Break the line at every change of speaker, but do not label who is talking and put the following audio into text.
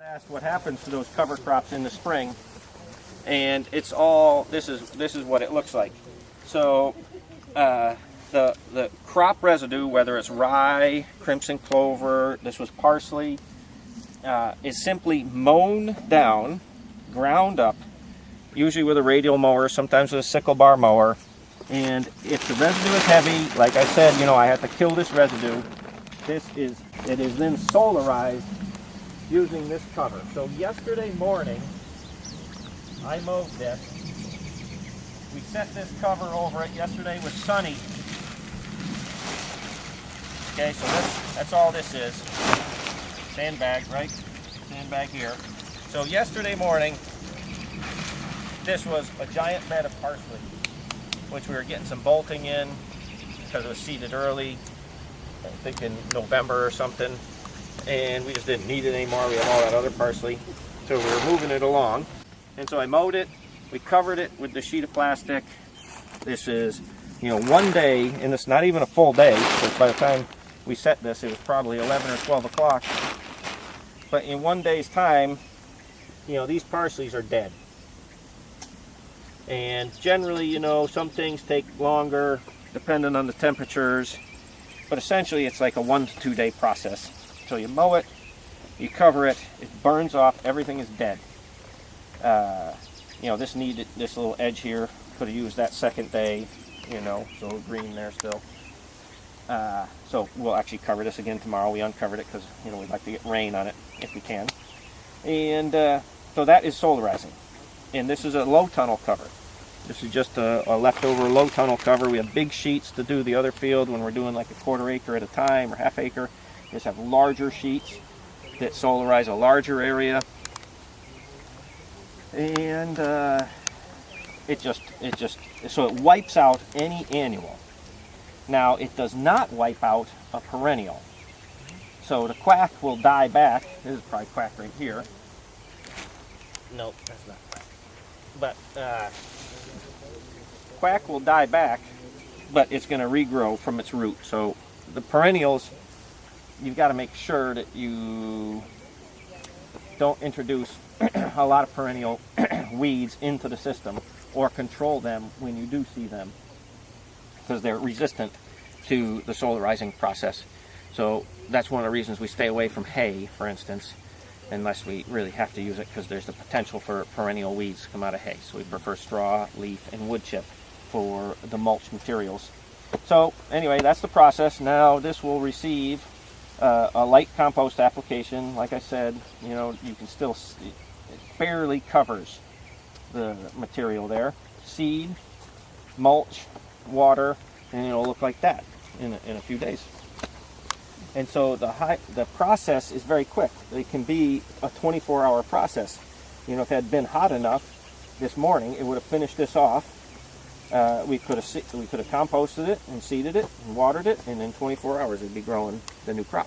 got asked what happens to those cover crops in the spring, and it's all this is what it looks like. So the crop residue, whether it's rye, crimson clover, this was parsley, is simply mown down, ground up, usually with a radial mower, sometimes with a sickle bar mower. And if the residue is heavy, like I said, I have to kill this residue. It is then solarized using this cover. So yesterday morning, I mowed this. We set this cover over it. Yesterday was sunny. Okay, so that's all this is. Sandbag, right? Sandbag here. So yesterday morning, this was a giant bed of parsley, which we were getting some bolting in because it was seeded early, I think in November or something, and we just didn't need it anymore. We had all that other parsley, so we were moving it along. And so I mowed it, we covered it with the sheet of plastic. This is, one day, and it's not even a full day, because by the time we set this, it was probably 11 or 12 o'clock. But in one day's time, these parsleys are dead. And generally, some things take longer, depending on the temperatures. But essentially, it's like a 1 to 2 day process. So you mow it, you cover it, it burns off, everything is dead. This needed this little edge here. Could have used that second day, so green there still. So we'll actually cover this again tomorrow. We uncovered it because, we'd like to get rain on it if we can. And so that is solarizing. And this is a low tunnel cover. This is just a leftover low tunnel cover. We have big sheets to do the other field when we're doing like a 1/4 acre at a time or 1/2 acre. We just have larger sheets that solarize a larger area. And so it wipes out any annual. Now it does not wipe out a perennial. So the quack will die back. This is probably quack right here. Nope, that's not quack. But quack will die back, but it's going to regrow from its root. So the perennials, you've got to make sure that you don't introduce a lot of perennial weeds into the system or control them when you do see them, because they're resistant to the solarizing process. So that's one of the reasons we stay away from hay, for instance, unless we really have to use it, because there's the potential for perennial weeds to come out of hay. So we prefer straw, leaf, and wood chip for the mulch materials. So anyway, that's the process. Now this will receive a light compost application. Like I said, you can still see, it barely covers the material there. Seed, mulch, water, and it'll look like that in a few days. And so the process is very quick. It can be a 24-hour process. If it had been hot enough this morning, it would have finished this off. We could have composted it and seeded it and watered it, and in 24 hours it'd be growing the new crop.